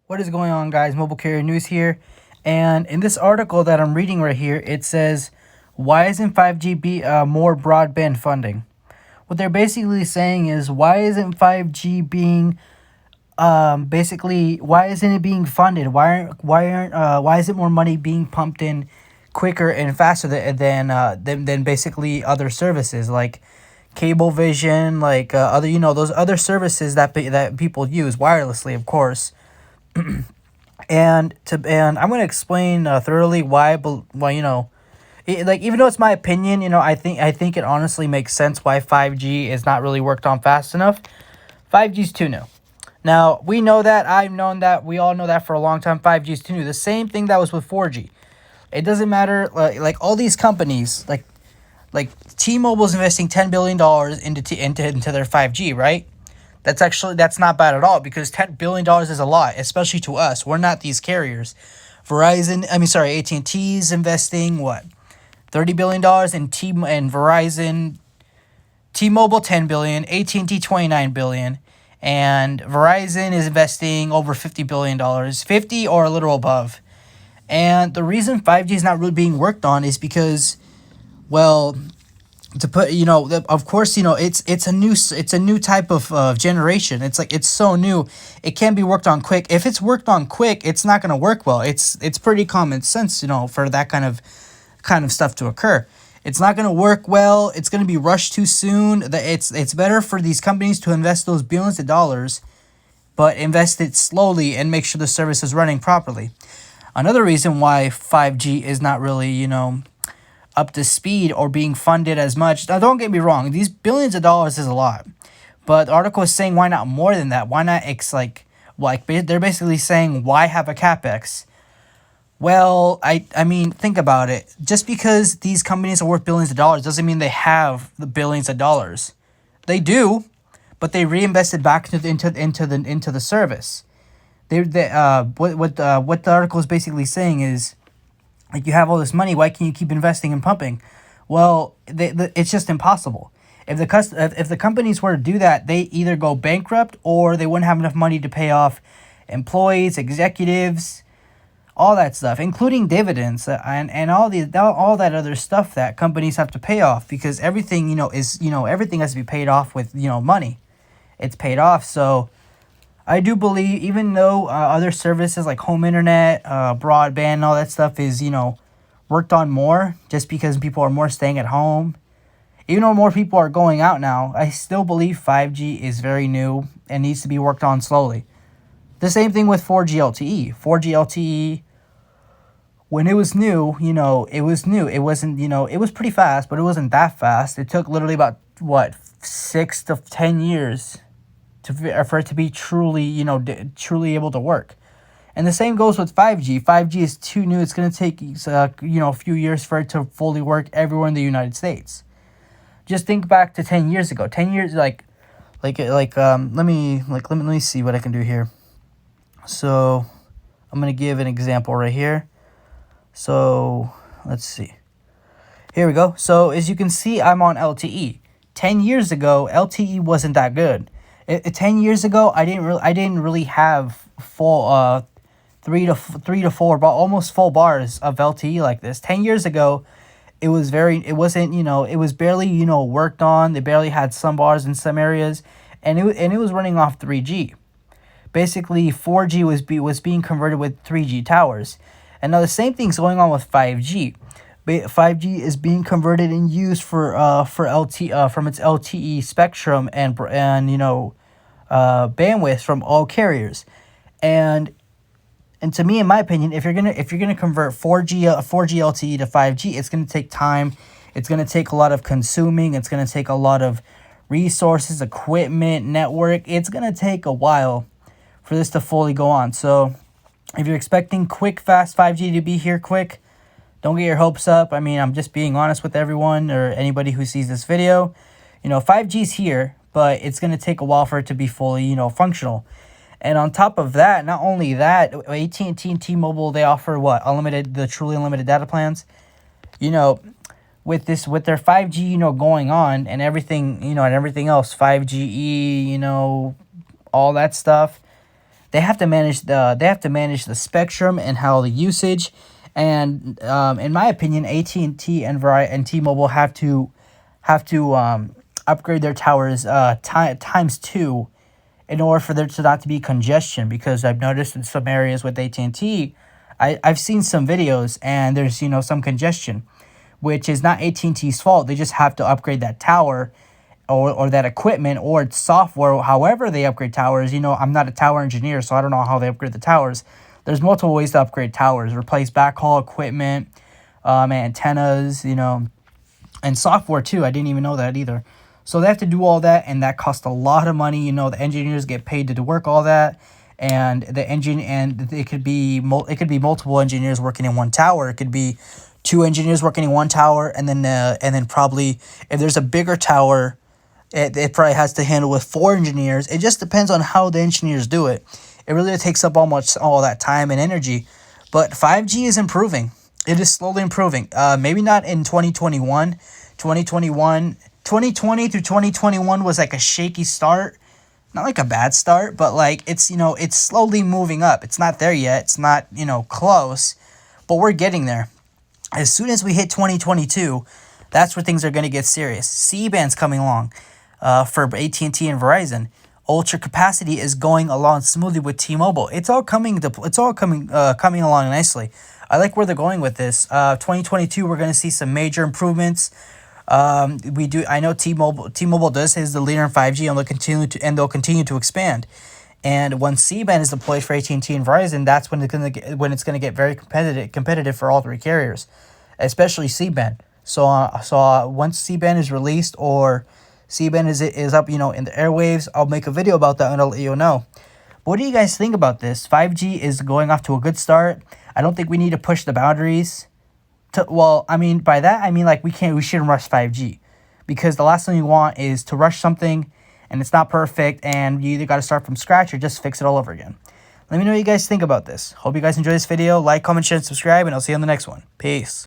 What is going on, guys? Mobile Carrier News here. And in this article that I'm reading right here, it says, why isn't 5G more broadband funding? What they're basically saying is, why isn't 5G being basically, why isn't it being funded? Why isn't more money being pumped in quicker and faster than basically other services like Cablevision, like other, those other services that people use wirelessly, of course. And I'm gonna explain thoroughly why like, even though it's my opinion, I think it honestly makes sense why 5G is not really worked on fast enough. 5G is too new. Now we know that, I've known that, we all know that for a long time. 5G is too new. The same thing that was with 4G. It doesn't matter. Like all these companies, like T-Mobile's investing $10 billion into their 5G, right? That's not bad at all, because $10 billion is a lot, especially to us. We're not these carriers. AT&T is investing what, $30 billion in Verizon. T-Mobile $10 billion, AT&T $29 billion, and Verizon is investing over $50 billion, 50 or a little above. And the reason 5G is not really being worked on is because, well, to put, of course, it's a new type of generation. It's so new, it can't be worked on quick. If it's worked on quick, it's not going to work well. It's pretty common sense, for that kind of stuff to occur. It's not going to work well. It's going to be rushed too soon. It's better for these companies to invest those billions of dollars, but invest it slowly and make sure the service is running properly. Another reason why 5G is not really, up to speed or being funded as much. Now, don't get me wrong, these billions of dollars is a lot, but the article is saying, why not more than that? Why not they're basically saying, why have a capex? Well, I mean, think about it. Just because these companies are worth billions of dollars doesn't mean they have the billions of dollars. They do, but they reinvested back into the service. What the article is basically saying is, like, you have all this money, why can't you keep investing and pumping? Well, it's just impossible. If the companies were to do that, they either go bankrupt or they wouldn't have enough money to pay off employees, executives, all that stuff, including dividends, and all that other stuff that companies have to pay off, because everything, everything has to be paid off with, money. It's paid off. So I do believe, even though other services like home internet, broadband, all that stuff is, worked on more, just because people are more staying at home, even though more people are going out now, I still believe 5G is very new and needs to be worked on slowly. The same thing with 4G LTE. 4G LTE, when it was new, it was new. It wasn't, it was pretty fast, but it wasn't that fast. It took literally about, 6 to 10 years for it to be truly, truly able to work. And the same goes with 5G. 5G is too new. It's going to take, a few years for it to fully work everywhere in the United States. Just think back to 10 years ago. 10 years, let me see what I can do here. So I'm going to give an example right here. So let's see. Here we go. So as you can see, I'm on LTE. 10 years ago, LTE wasn't that good. 10 years ago, I didn't really have full 3 to 4 almost full bars of LTE like this. 10 years ago, it was barely, worked on. They barely had some bars in some areas, and it was running off 3G. Basically, 4G was being converted with 3G towers. And now the same thing's going on with 5G. 5G is being converted and used for LTE from its LTE spectrum and bandwidth from all carriers. And to me, in my opinion, if you're gonna convert 4G LTE to 5G, it's gonna take time. It's gonna take a lot of consuming. It's gonna take a lot of resources, equipment, network. It's gonna take a while for this to fully go on. So if you're expecting quick, fast 5G to be here quick, don't get your hopes up. I mean, I'm just being honest with everyone or anybody who sees this video. 5G's here, but it's gonna take a while for it to be fully, functional. And on top of that, not only that, AT&T and T-Mobile, they offer the truly unlimited data plans. With their 5G, going on and everything, and everything else, 5GE, all that stuff. they have to manage the spectrum and how the usage. And in my opinion, AT&T and Verizon and T-Mobile have to upgrade their towers times 2 in order for there to not to be congestion, because I've noticed in some areas with AT&T, I've seen some videos and there's some congestion, which is not AT&T's fault. They just have to upgrade that tower or that equipment or its software, however they upgrade towers. I'm not a tower engineer, so I don't know how they upgrade the towers. There's multiple ways to upgrade towers: replace backhaul equipment, antennas, and software too. I didn't even know that either. So they have to do all that, and that costs a lot of money. The engineers get paid to do work all that, and it could be multiple engineers working in one tower. It could be 2 engineers working in one tower, and then probably if there's a bigger tower, it probably has to handle with 4 engineers. It just depends on how the engineers do it. It really takes up all that time and energy. But 5G is improving. It is slowly improving. Maybe not in 2021. 2020 through 2021 was like a shaky start. Not like a bad start, but like it's slowly moving up. It's not there yet. It's not, close, but we're getting there. As soon as we hit 2022, that's where things are going to get serious. C-band's coming along for AT&T and Verizon. Ultra capacity is going along smoothly with T-Mobile. It's all coming along nicely. I like where they're going with this. 2022, we're going to see some major improvements. I know T-Mobile is the leader in 5G, and they'll continue to expand. And when C-band is deployed for AT&T and Verizon, that's when it's gonna get very competitive for all 3 carriers, especially C-band. So once C-band is released or C-band is up, in the airwaves, I'll make a video about that and I'll let you know. What do you guys think about this? 5G is going off to a good start. I don't think we need to push the boundaries. By that I mean like we shouldn't rush 5G, because the last thing you want is to rush something and it's not perfect and you either got to start from scratch or just fix it all over again. Let me know what you guys think about this. Hope you guys enjoy this video. Like, comment, share, and subscribe, and I'll see you on the next one. Peace.